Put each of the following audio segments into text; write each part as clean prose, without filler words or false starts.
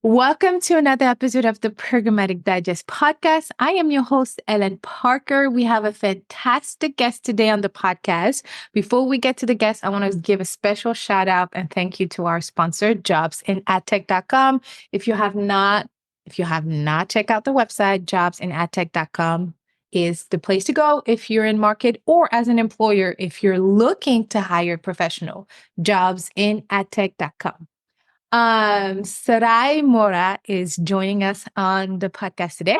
Welcome to another episode of the Programmatic Digest podcast. I am your host, Hélène Parker. We have a fantastic guest today on the podcast. Before we get to the guest, I want to give a special shout out and thank you to our sponsor, jobsinadtech.com. If you have not checked out the website, jobsinadtech.com is the place to go if you're in market or as an employer, if you're looking to hire a professional, jobsinadtech.com. Saray Mora is joining us on the podcast today,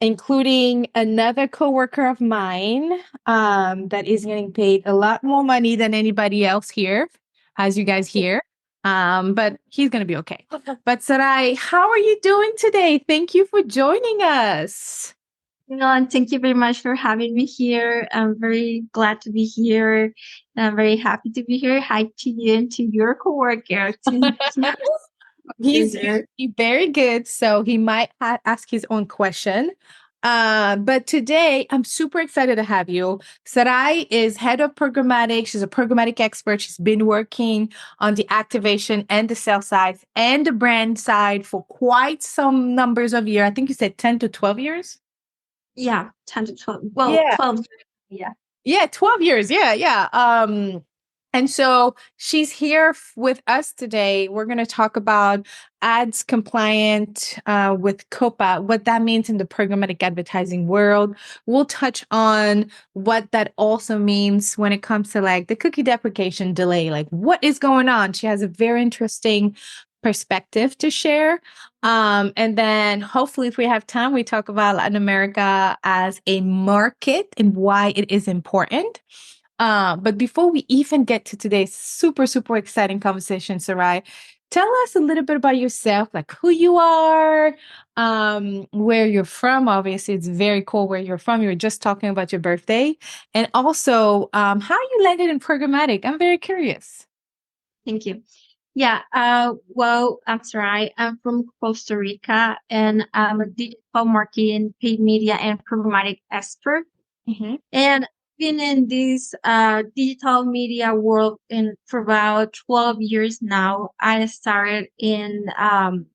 including another coworker of mine that is getting paid a lot more money than anybody else here, as you guys hear. But he's going to be okay. But Saray, how are you doing today? Thank you for joining us. And thank you very much for having me here. I'm very glad to be here. And I'm very happy to be here. Hi to you and to your coworker. He's very good, so he might ask his own question. But today, I'm super excited to have you. Saray is head of Programmatic. She's a programmatic expert. She's been working on the activation and the sales side and the brand side for quite some numbers of years. I think you said 10 to 12 years? Yeah, 10 to 12. Well, yeah. 12. Yeah. Yeah, 12 years. Yeah. And so she's here with us today. We're going to talk about ads compliant with COPPA, what that means in the programmatic advertising world. We'll touch on what that also means when it comes to like the cookie deprecation delay, like what is going on. She has a very interesting perspective to share. And then hopefully if we have time, we talk about Latin America as a market and why it is important. But before we even get to today's super, super exciting conversation, Saray, tell us a little bit about yourself, like who you are, where you're from. Obviously, it's very cool where you're from. You were just talking about your birthday. And also, how you landed in programmatic. I'm very curious. Thank you. Yeah, well, I'm Saray. I'm from Costa Rica, and I'm a digital marketing, paid media, and programmatic expert. Mm-hmm. And been in this digital media world for about 12 years now. I started in an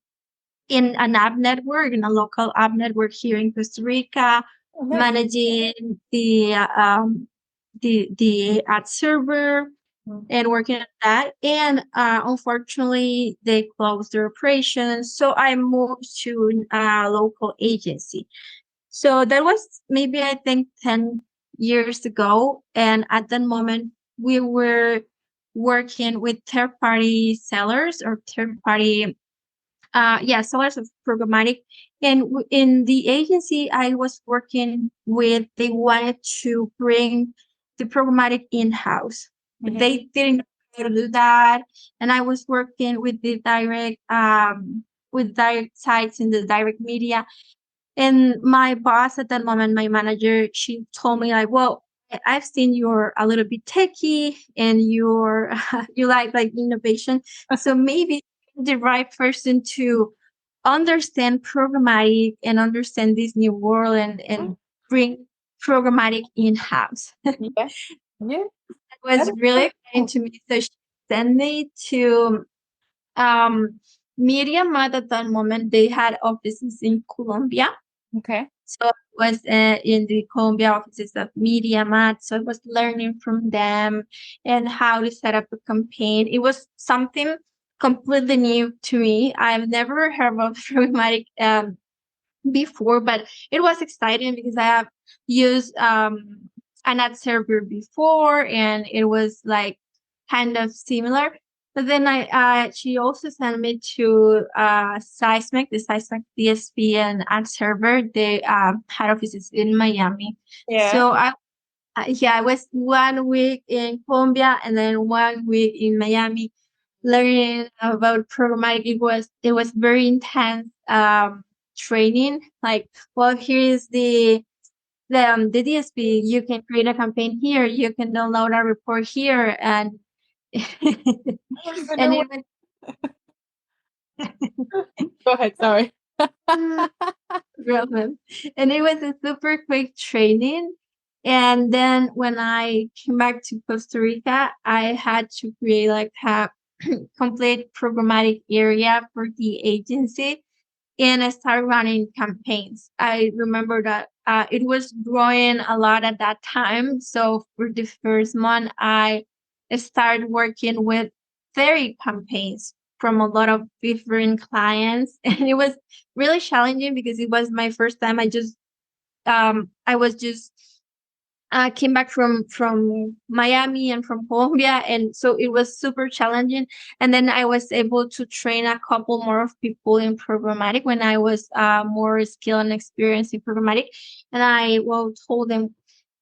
app network, in a local app network here in Costa Rica, managing the ad server and working on that. And unfortunately, they closed their operations. So I moved to a local agency. So that was maybe, I think, 10 years ago. And at that moment, we were working with third-party sellers or third-party, sellers of programmatic. And in the agency I was working with, they wanted to bring the programmatic in-house. But they didn't know how to do that. And I was working with the direct sites in the direct media. And my boss at that moment, my manager, she told me like, well, I've seen you're a little bit techie and you like innovation. So maybe the right person to understand programmatic and understand this new world and bring programmatic in-house. Yeah. It was really exciting to me. So she sent me to Media Mart at that moment. They had offices in Colombia. Okay. So I was in the Colombia offices of Media Mart. So I was learning from them and how to set up a campaign. It was something completely new to me. I've never heard of programmatic before, but it was exciting because I have used an ad server before, and it was like kind of similar. But then she also sent me to Seismic, the Seismic DSP and ad server. They had offices in Miami. Yeah. So I was 1 week in Colombia and then 1 week in Miami learning about programmatic. It was very intense training. Like, well, here is the DSP. You can create a campaign here. You can download a report here, and and it was Go ahead, sorry. and it was a super quick training. And then when I came back to Costa Rica, I had to create like complete programmatic area for the agency, and I started running campaigns. I remember that it was growing a lot at that time. So for the first month, I started working with 30 campaigns from a lot of different clients. And it was really challenging because it was my first time. I was just came back from Miami and from Colombia, and so it was super challenging. And then I was able to train a couple more of people in programmatic when I was more skilled and experienced in programmatic. And I told them,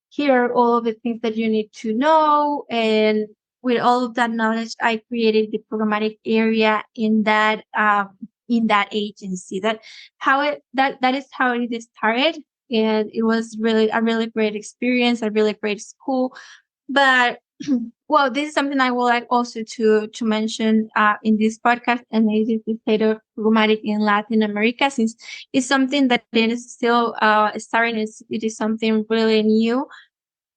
here are all of the things that you need to know. And with all of that knowledge, I created the programmatic area in that agency. That is how it started. And it was really a really great experience, a really great school. But this is something I would like also to mention in this podcast, and it is the state of programmatic in Latin America, since it's something that is still starting. It is something really new.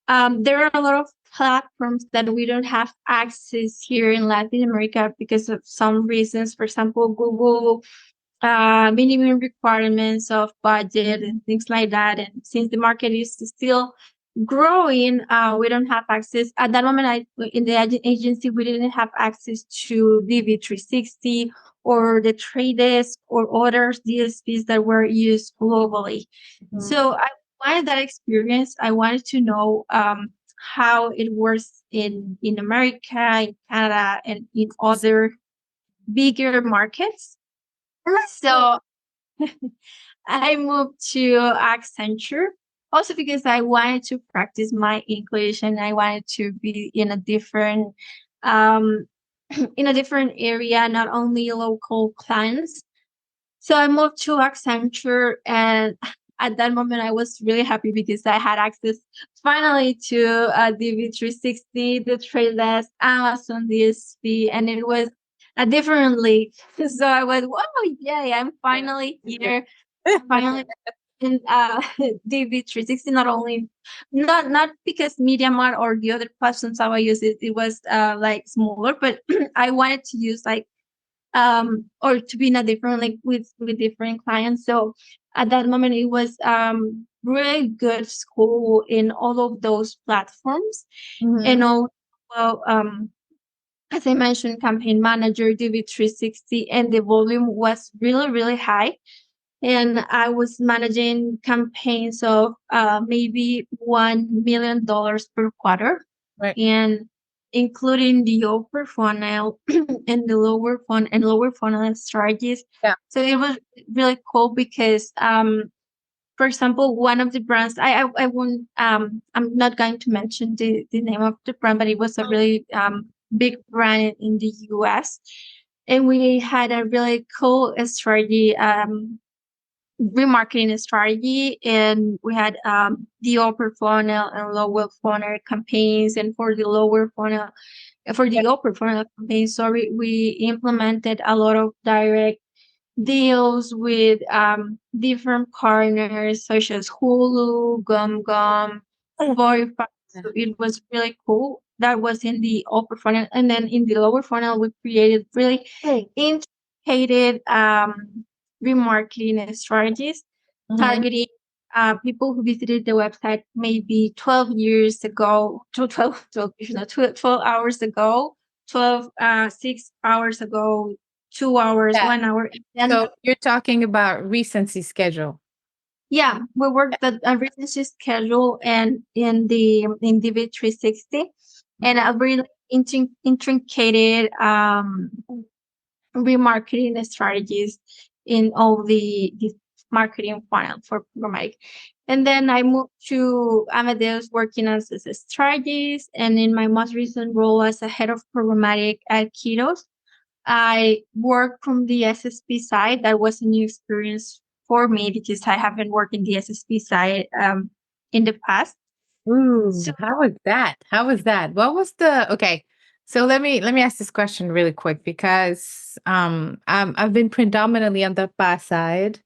There are a lot of platforms that we don't have access here in Latin America because of some reasons. For example, Google minimum requirements of budget and things like that. And since the market is still growing, we don't have access. At that moment, in the agency, we didn't have access to DV360 or the Trade Desk or other DSPs that were used globally. Mm-hmm. So I wanted that experience. I wanted to know how it works in America, in Canada, and in other bigger markets. So I moved to Accenture also because I wanted to practice my English, and I wanted to be in a different area, not only local clients. So I moved to Accenture, and at that moment I was really happy because I had access finally to DV360, the Trade Desk, Amazon DSP, and it was a different league. So I was, yay, I'm finally here. Finally in DV360, not because MediaMart or the other platforms how I use it was like smaller, but I wanted to use or to be in a different with different clients. So at that moment it was really good school in all of those platforms. Mm-hmm. And also as I mentioned, campaign manager, DV360, and the volume was really, really high. And I was managing campaigns of maybe $1 million per quarter, right, and including the upper funnel and the lower funnel strategies. Yeah. So it was really cool because, for example, one of the brands, I won't, I'm not going to mention the name of the brand, but it was a really big brand in the US. And we had a really cool strategy, remarketing strategy, and we had the upper funnel and lower funnel campaigns. And for the upper funnel campaigns, we implemented a lot of direct deals with different partners such as Hulu, GumGum, Spotify. So it was really cool. That was in the upper funnel. And then in the lower funnel, we created really integrated remarketing strategies, targeting people who visited the website maybe 12 years ago, 12 hours ago, 6 hours ago, 2 hours, 1 hour. So you're talking about recency schedule. Yeah, we worked at a recency schedule and in DV360, and a really intricate remarketing strategies in all the marketing funnel for programmatic. And then I moved to Amadeus working as a strategist, and in my most recent role as a head of programmatic at Kitos, I worked from the SSP side. That was a new experience for me because I haven't worked in the SSP side in the past. Ooh, so how was that? What was okay? So let me ask this question really quick because I've been predominantly on the PA side.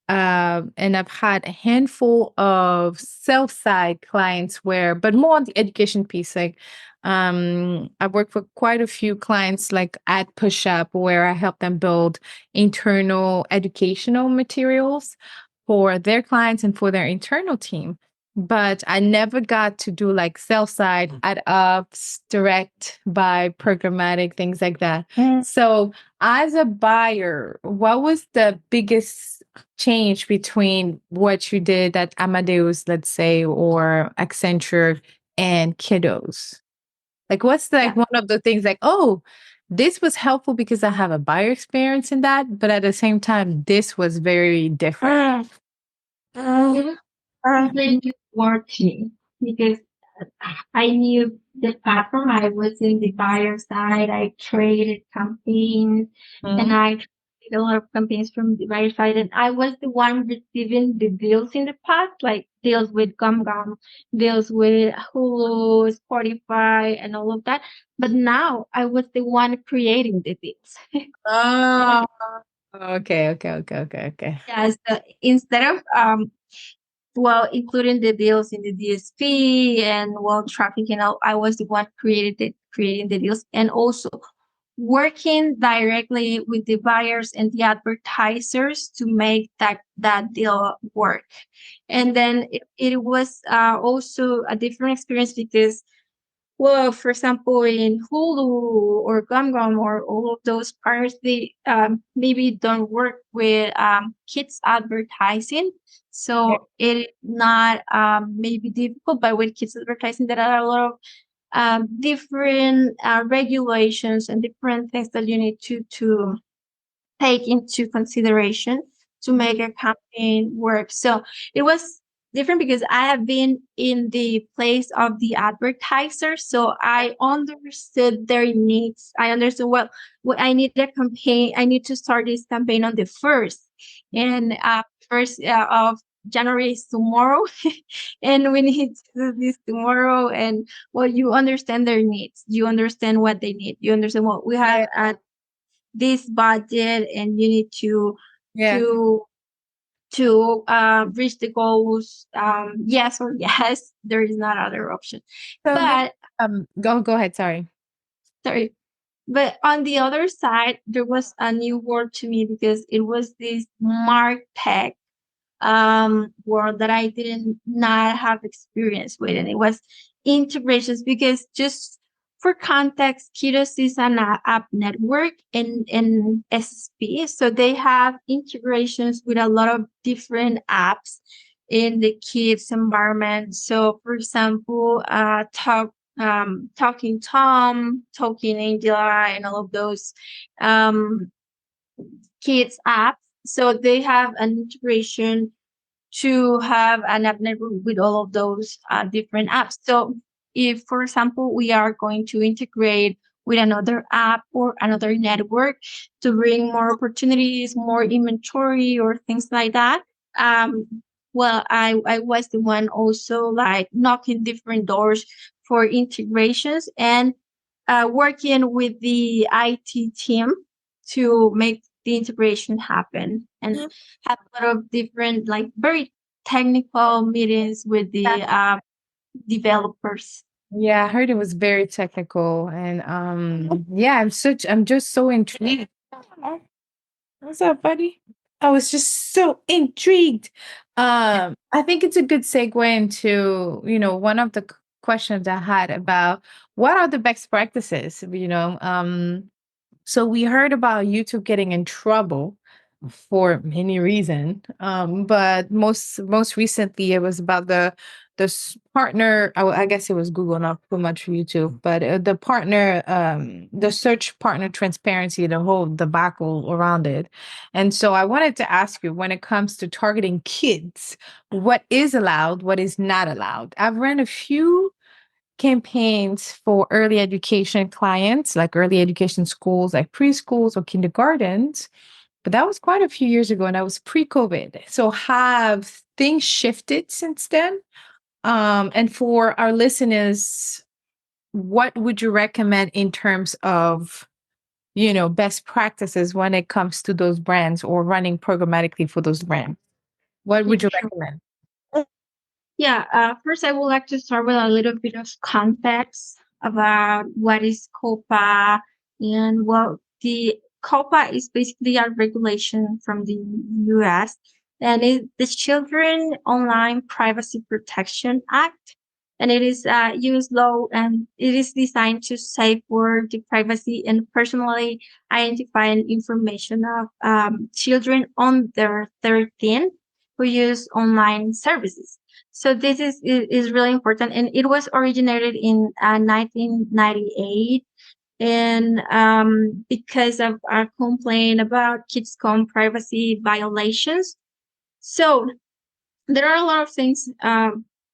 And I've had a handful of sell-side clients but more on the education piece. Like, I've worked with quite a few clients like at PushUp, where I help them build internal educational materials for their clients and for their internal team. But I never got to do like sell-side, ad-ops, direct buy, programmatic, things like that. So as a buyer, what was the biggest change between what you did at Amadeus, let's say, or Accenture and Kiddos? Like, what's like one of the things like, oh, this was helpful because I have a buyer experience in that, but at the same time, this was very different. They knew working because I knew the platform. I was in the buyer side. I created campaigns and I created a lot of campaigns from the buyer side. And I was the one receiving the deals in the past, like deals with GumGum, deals with Hulu, Spotify, and all of that. But now I was the one creating the deals. Oh, okay. Yeah, so instead of including the deals in the DSP and traffic and all, I was the one creating the deals and also working directly with the buyers and the advertisers to make that deal work. And then it was also a different experience because for example, in Hulu or GumGum or all of those partners, they maybe don't work with kids advertising. So it is not maybe difficult, but with kids advertising, there are a lot of different regulations and different things that you need to take into consideration to make a campaign work. So it was different because I have been in the place of the advertiser. So I understood their needs. I understood what I need a campaign. I need to start this campaign on the first. And first of January is tomorrow. And we need to do this tomorrow. And you understand their needs. You understand what they need. You understand what we have at this budget and you need to reach the goals, yes or yes. There is not other option. So But go ahead, sorry. But on the other side, there was a new word to me because it was this martech world that I didn't not have experience with, and it was integrations because just for context, Kidos is an app network in SSP, so they have integrations with a lot of different apps in the kids environment. So, for example, Talking Tom, Talking Angela, and all of those kids apps. So they have an integration to have an app network with all of those different apps. So if, for example, we are going to integrate with another app or another network to bring more opportunities, more inventory or things like that, I was the one also like knocking different doors for integrations and working with the IT team to make the integration happen and have a lot of different, like very technical meetings with the developers. Yeah, I heard it was very technical, and I'm just so intrigued. What's up, buddy? I was just so intrigued. I think it's a good segue into, one of the questions I had about what are the best practices, so we heard about YouTube getting in trouble for many reasons. But most recently, it was about the partner. I guess it was Google, not too much YouTube, but the partner, the search partner transparency, the whole debacle around it. And so I wanted to ask you, when it comes to targeting kids, what is allowed, what is not allowed? I've ran a few campaigns for early education clients, like early education schools, like preschools or kindergartens. But that was quite a few years ago, and that was pre-COVID. So have things shifted since then? And for our listeners, what would you recommend in terms of, best practices when it comes to those brands or running programmatically for those brands? What Yeah, would you sure. recommend? Yeah, first I would like to start with a little bit of context about what is COPPA and what the COPPA is basically a regulation from the US, and it's the Children Online Privacy Protection Act. And it is a US law, and it is designed to safeguard the privacy and personally identifying information of children under 13 who use online services. So this is really important, and it was originated in 1998, and because of a complaint about kids' privacy violations. So there are a lot of things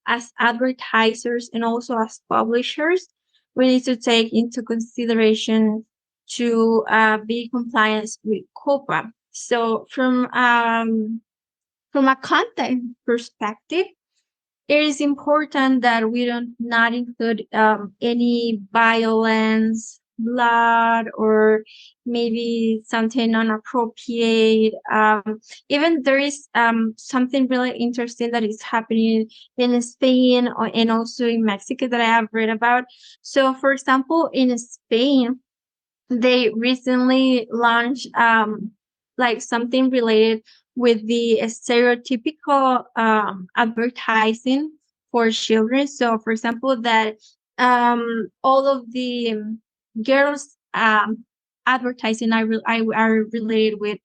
as advertisers and also as publishers we need to take into consideration to be compliant with COPPA. So from a content perspective, it is important that we don't not include any violence, blood, or maybe something inappropriate. Even there is something really interesting that is happening in Spain and also in Mexico that I have read about. So, for example, in Spain, they recently launched like something related with the stereotypical advertising for children. So for example, that all of the girls advertising are related with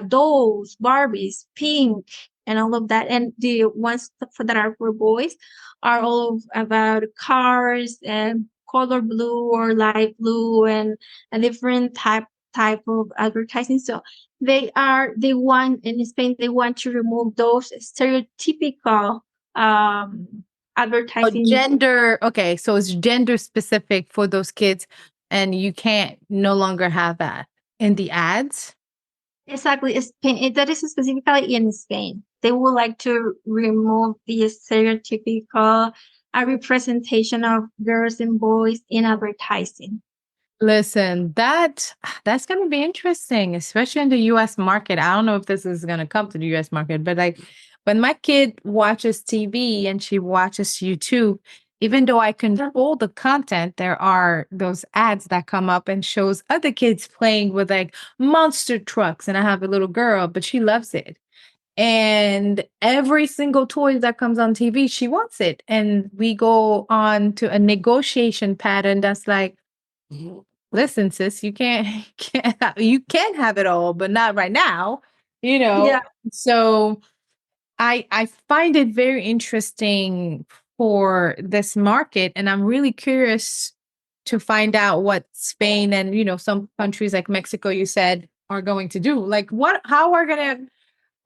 dolls, Barbies, pink, and all of that, and the ones that are for boys are all about cars and color blue or light blue and a different type of advertising. So they want in Spain, they want to remove those stereotypical Oh, advertising. gender. Okay, so it's gender specific for those kids, and you can't no longer have that in the ads. Exactly, Spain, that is specifically in Spain. They would like to remove the stereotypical representation of girls and boys in advertising. Listen, that's going to be interesting, especially in the US market. I don't know if this is going to come to the US market, but like when my kid watches TV and she watches YouTube, even though I control the content, there are those ads that come up and shows other kids playing with like monster trucks, and I have a little girl, but she loves it. And every single toy that comes on TV, she wants it. And we go on to a negotiation pattern that's like, listen, sis, you you can have it all, but not right now, you know. Yeah. So I find it very interesting for this market, and I'm really curious to find out what Spain and some countries like Mexico you said are going to do. Like how are gonna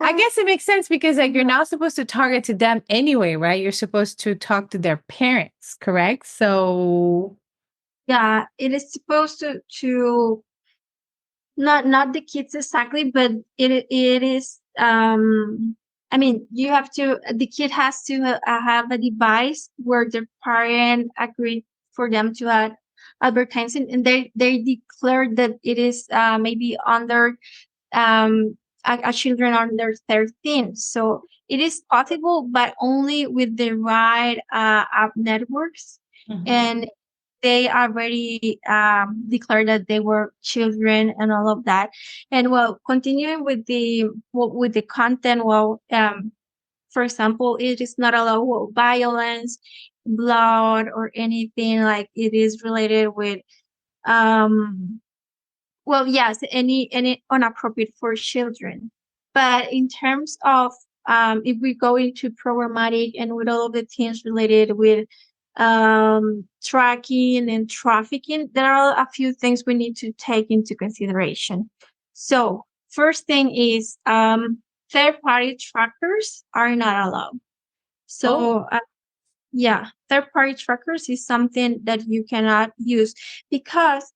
I guess it makes sense because like you're not supposed to target to them anyway, right? You're supposed to talk to their parents, correct? So Yeah, it is supposed to not the kids exactly, but it is I mean, you have to the kid has to have a device where the parent agreed for them to add advertising, and they declared that it is maybe under a children under 13. So it is possible, but only with the right app networks. And they already declared that they were children and all of that. And well, continuing with the content, for example, it is not allowed violence, blood, or anything like it is related with yes, any inappropriate for children. But in terms of if we go into programmatic and with all of the things related with tracking and trafficking, there are a few things we need to take into consideration. So first thing is third-party trackers are not allowed. So yeah, third-party trackers is something that you cannot use because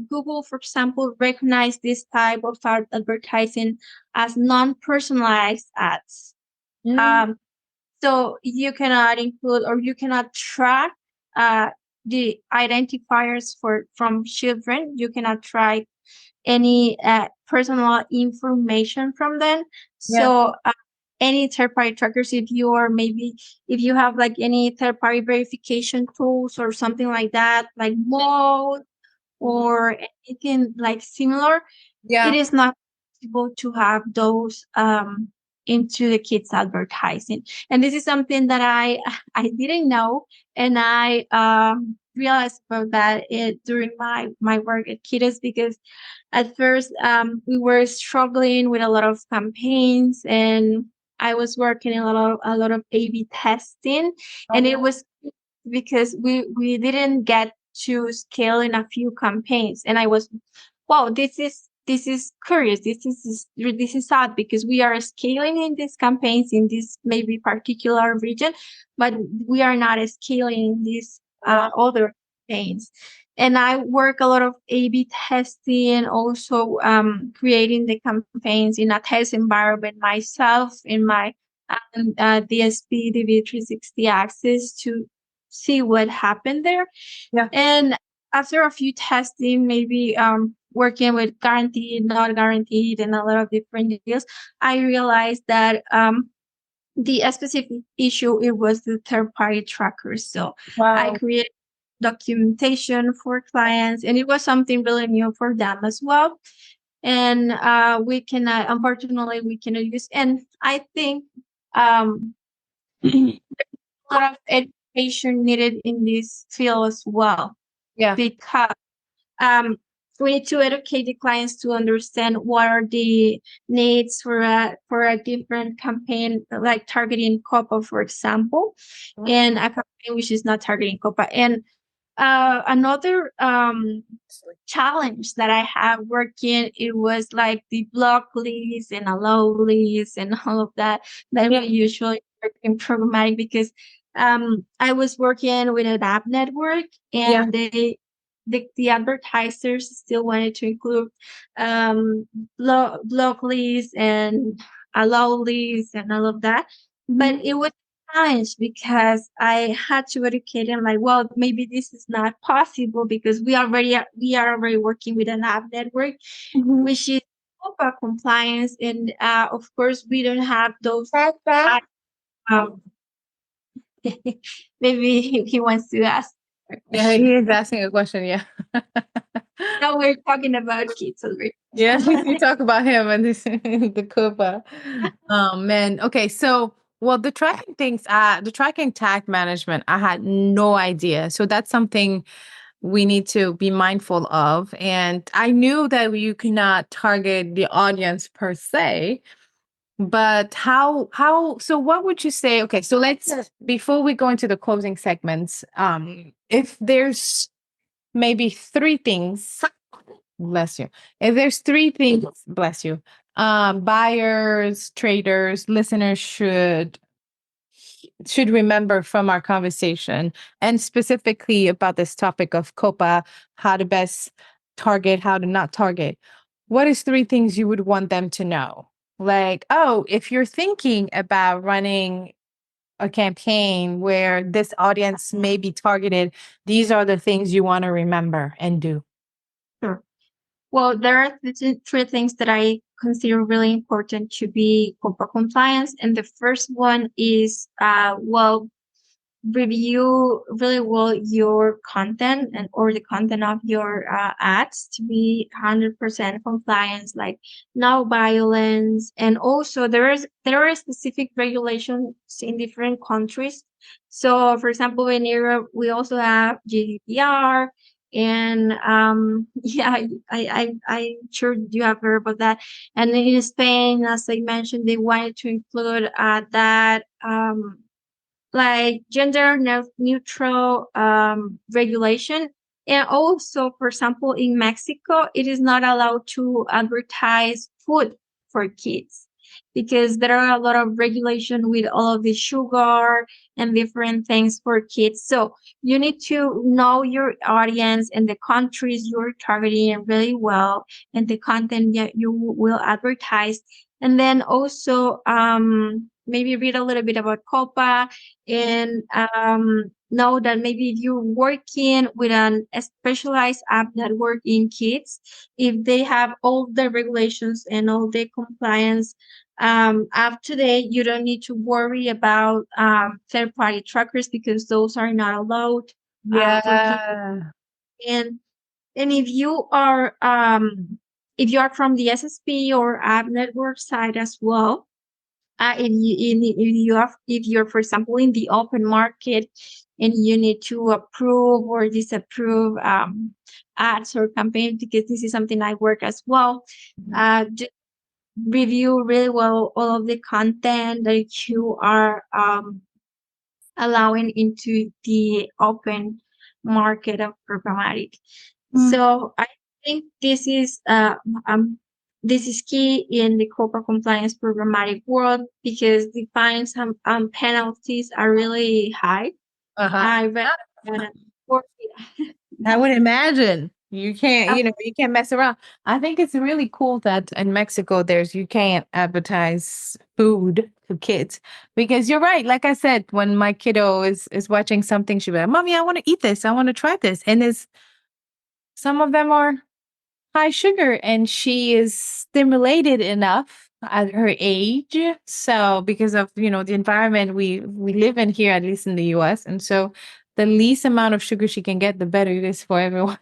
Google, for example, recognize this type of advertising as non-personalized ads. So you cannot include or you cannot track the identifiers from children. You cannot track any personal information from them. yeah. So any third-party trackers, if you have like any third-party verification tools or something like that, like Mode or anything like similar, it is not possible to have those into the kids advertising. And this is something that I didn't know, and I realized about that during my work at Kiddos, because at first we were struggling with a lot of campaigns, and I was working a lot of A/B testing, and it was because we didn't get to scale in a few campaigns, and I was, wow, this is curious. This is sad, because we are scaling in these campaigns in this maybe particular region, but we are not scaling in these other campaigns. And I work a lot of A/B testing, also creating the campaigns in a test environment myself in my DSP DV360 access to see what happened there. Yeah. And after a few testing, maybe working with guaranteed, not guaranteed, and a lot of different deals, I realized that the specific issue, it was the third-party trackers. So I created documentation for clients, and it was something really new for them as well. And we cannot, unfortunately, we cannot use. And I think a lot of education needed in this field as well. Yeah. Because we need to educate the clients to understand what are the needs for a different campaign, like targeting COPPA, for example, and a campaign which is not targeting COPPA. And another challenge that I have working, it was like the block leads and allow leads and all of that we usually work in Programmatic, because I was working with an app network, and the advertisers still wanted to include block leads and allow leads and all of that. But it was a challenge, because I had to educate them, like, well, maybe this is not possible, because we are already working with an app network, which is COPPA compliance, and of course we don't have those. Maybe he wants to ask. Yeah, he is asking a question. Yeah. Now we're talking about kids already. Yeah, we talk about him and this the COPPA. Man. Okay, so the tracking things, the tracking tag management, I had no idea. So that's something we need to be mindful of. And I knew that you cannot target the audience per se, but so what would you say? Okay, so let's, before we go into the closing segments, if there's maybe three things, bless you. If there's three things, bless you, buyers, traders, listeners should remember from our conversation, and specifically about this topic of COPPA, how to best target, how to not target. What is three things you would want them to know? Like, oh, if you're thinking about running a campaign where this audience may be targeted, these are the things you want to remember and do. Sure. Well, there are three things that I consider really important to be COPPA compliance. And the first one is, review really well your content or the content of your ads to be 100% compliance, like no violence. And also there are specific regulations in different countries. So for example, in Europe, we also have GDPR, and I'm sure you have heard about that. And in Spain, as I mentioned, they wanted to include that like gender neutral regulation. And also, for example, in Mexico, it is not allowed to advertise food for kids, because there are a lot of regulation with all of the sugar and different things for kids. So you need to know your audience and the countries you're targeting really well, and the content that you will advertise. And then also maybe read a little bit about COPPA, and know that maybe if you're working with a specialized app network in kids, if they have all the regulations and all the compliance up to date, you don't need to worry about third-party trackers because those are not allowed for kids. Yeah. And and if you are from the SSP or app network side as well, if you're, for example, in the open market and you need to approve or disapprove ads or campaigns, because this is something I work as well, just review really well all of the content that you are allowing into the open market of programmatic. So I think this is key in the COPPA compliance programmatic world because the fines and penalties are really high. Uh-huh. I read that I would imagine you can't, uh, you can't mess around. I think it's really cool that in Mexico you can't advertise food to kids because you're right. Like I said, when my kiddo is watching something, she'll be like, "Mommy, I want to eat this. I want to try this." And some of them are high sugar, and she is stimulated enough at her age. So because of the environment we live in here, at least in the US, and so the least amount of sugar she can get, the better it is for everyone.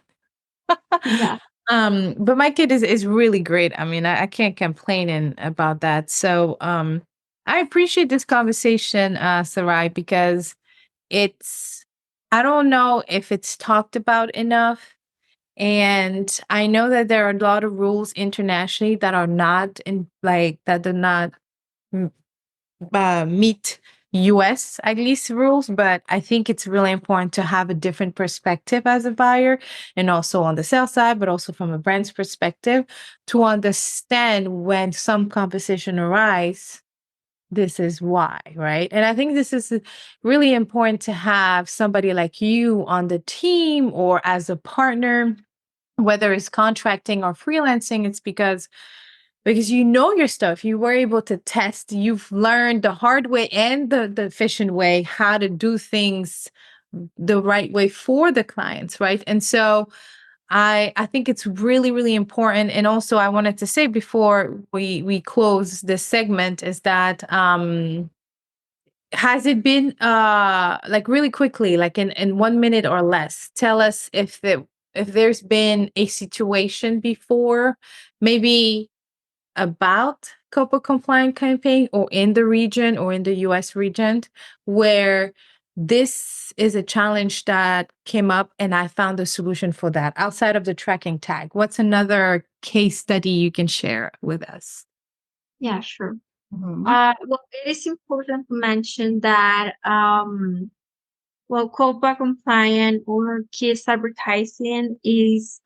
yeah. But my kid is really great. I mean, I can't complain about that. So I appreciate this conversation, Sarai, because it's I don't know if it's talked about enough. And I know that there are a lot of rules internationally that are not in like that do not mm, meet US at least rules, but I think it's really important to have a different perspective as a buyer and also on the sales side, but also from a brand's perspective to understand when some competition arise. This is why, right? And I think this is really important to have somebody like you on the team or as a partner, whether it's contracting or freelancing. It's because you know your stuff. You were able to test. You've learned the hard way and the efficient way how to do things the right way for the clients, right? And so I think it's really, really important. And also I wanted to say before we close this segment is that has it been like really quickly, like in 1 minute or less, tell us if there's been a situation before, maybe about COPPA compliant campaign or in the region or in the US region where this is a challenge that came up and I found a solution for that outside of the tracking tag. What's another case study you can share with us? Yeah, sure. Mhm. Well, it is important to mention that well, COPPA compliant or kids advertising is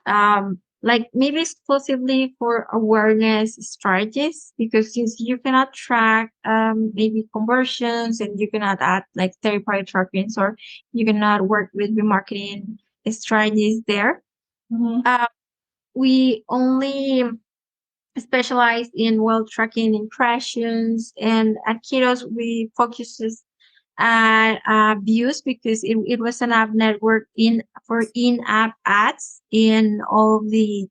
like maybe exclusively for awareness strategies because since you cannot track maybe conversions and you cannot add like third-party trackings or you cannot work with remarketing strategies there. Mhm. Uh, we only specialize in well tracking impressions and at Kiros we focuses at views because it was an app network for in-app ads in all of the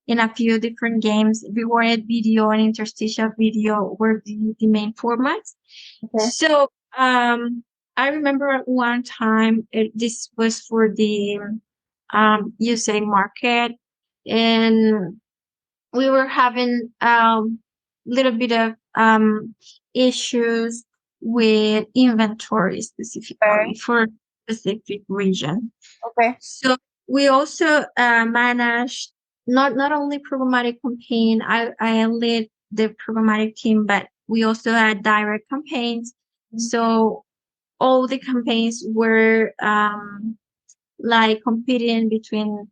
in a few different games. Rewarded video and interstitial video were the main formats. Okay. So I remember at one time this was for the USA market and we were having little bit of issues with inventory Okay. specifically for specific region. Okay. So we also managed not only programmatic campaign. I led the programmatic team, but we also had direct campaigns. So all the campaigns were like competing between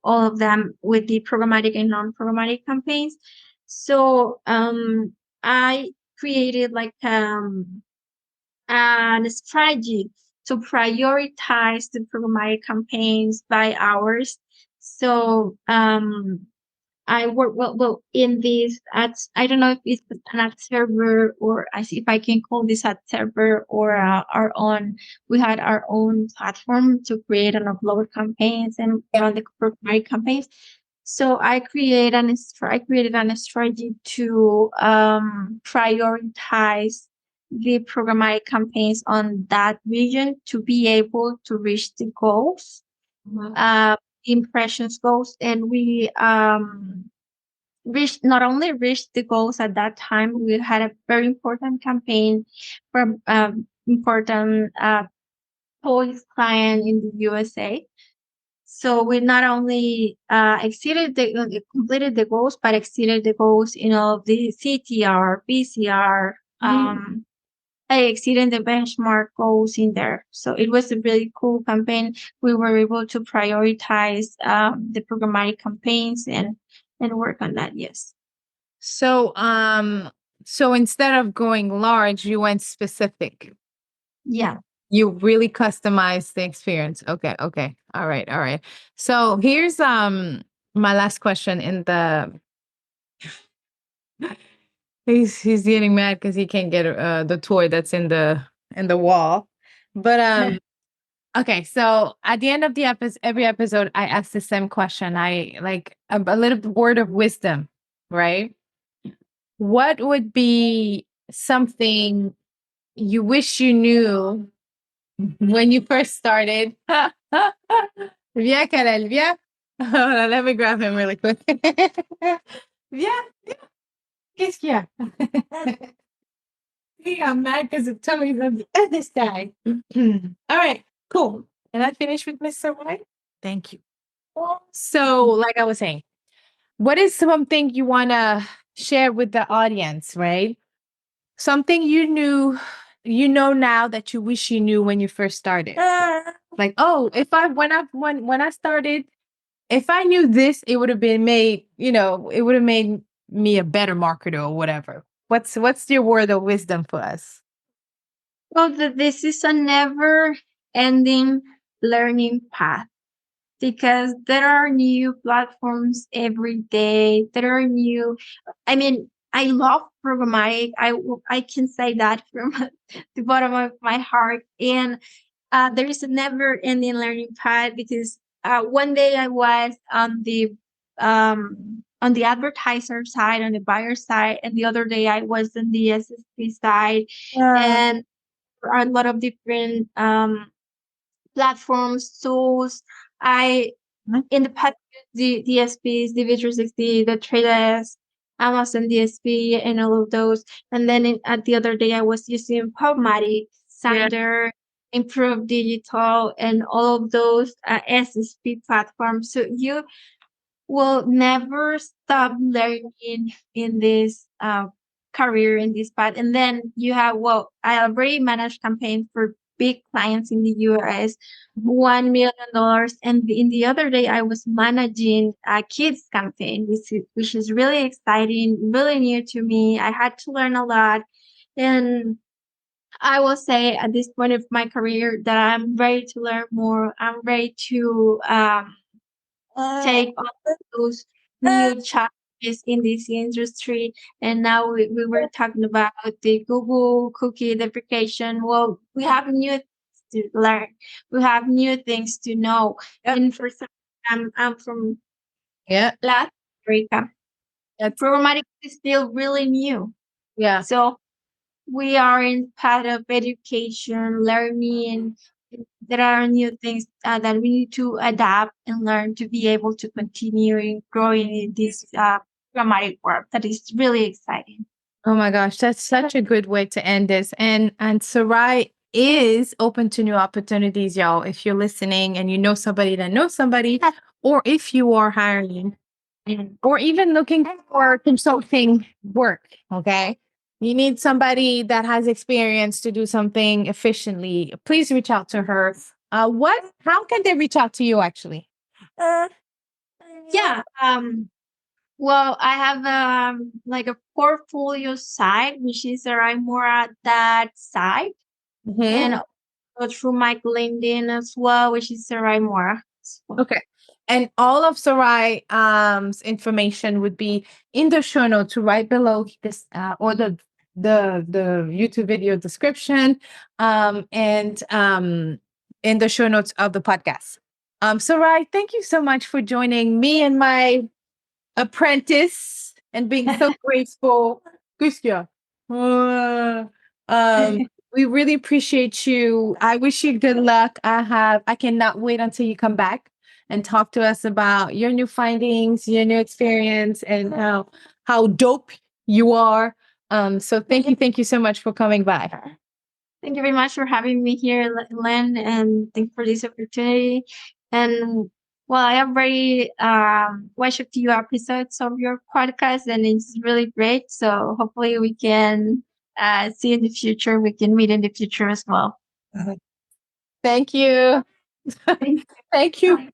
all of them with the programmatic and non-programmatic campaigns. So I created like a strategy to prioritize the programmatic campaigns by hours. So I work well in this I don't know if it's an ad server or if I can call this ad server or our own. We had our own platform to create and upload campaigns and run the programmatic campaigns. So I created a strategy to prioritize the programmatic campaigns on that region to be able to reach the goals, impressions goals, and we not only reached the goals at that time. We had a very important campaign from important toys client in the USA. So we not only completed the goals, but exceeded the goals in all of the CTR, BCR. I exceeded the benchmark goals in there. So it was a really cool campaign. We were able to prioritize the programmatic campaigns and work on that. Yes. So, so instead of going large, you went specific. Yeah. You really customized the experience. Okay. Okay. All right. All right. So here's my last question in the he's getting mad because he can't get the toy that's in the wall. But okay, so at the end of the every episode, I ask the same question. I like a little word of wisdom, right? What would be something you wish you knew when you first started? Viens, Kalel, viens. Hold on, let me grab him really quick. Viens, viens. Qu'est-ce qu'il y a? He got mad because the Tommy's on the other side. All right, cool. And I finished with Mr. White. Thank you. So, like I was saying, what is something you want to share with the audience, right? Something you know now that you wish you knew when you first started. Like, oh, when I started, if I knew this, it would have been made, it would have made me a better marketer or whatever. What's your word of wisdom for us? Well, this is a never-ending learning path because there are new platforms every day. There are new. I mean, I love programmatic. I can say that from the bottom of my heart. And there is a never-ending learning path because one day I was on the advertiser side, on the buyer side, and the other day I was on the SSP side, and there are a lot of different platforms, tools. In the past, the DSPs, the V360, the Trade Amazon DSP, and all of those. And then at the other day, I was using Programmatic, Sander, Improve Digital, and all of those SSP platforms. So you will never stop learning in this career, in this path. And then you have, I already managed campaigns for big clients in the US, $1 million. And in the other day, I was managing a kids campaign, which is really exciting, really new to me. I had to learn a lot. And I will say at this point of my career that I'm ready to learn more. I'm ready to take on those new challenges in this industry. And now we were talking about the Google cookie deprecation. Well, we have new things to learn. We have new things to know. And for some, I'm from Latin America. Programmatic is still really new. Yeah. So we are in part of education, learning. There are new things that we need to adapt and learn to be able to continue growing in this programmatic work. That is really exciting. Oh my gosh, that's such a good way to end this. And Saray is open to new opportunities, y'all. If you're listening and you know somebody that knows somebody, or if you are hiring, or even looking for consulting work, okay? You need somebody that has experience to do something efficiently. Please reach out to her. How can they reach out to you actually? Yeah. Well, I have like a portfolio site, which is Saray Mora that site. And through my LinkedIn as well, which is Saray Mora. Okay. And all of Saray's information would be in the show notes right below this, or the YouTube video description, and in the show notes of the podcast. Saray, thank you so much for joining me and my apprentice and being so graceful. Gustia. We really appreciate you. I wish you good luck. I cannot wait until you come back and talk to us about your new findings, your new experience, and how dope you are. So thank you so much for coming by. Thank you very much for having me here, Len, and thank you for this opportunity. And well, I have very watched a few episodes of your podcast, and it's really great. So hopefully we can see in the future. We can meet in the future as well. Thank you. Thank you.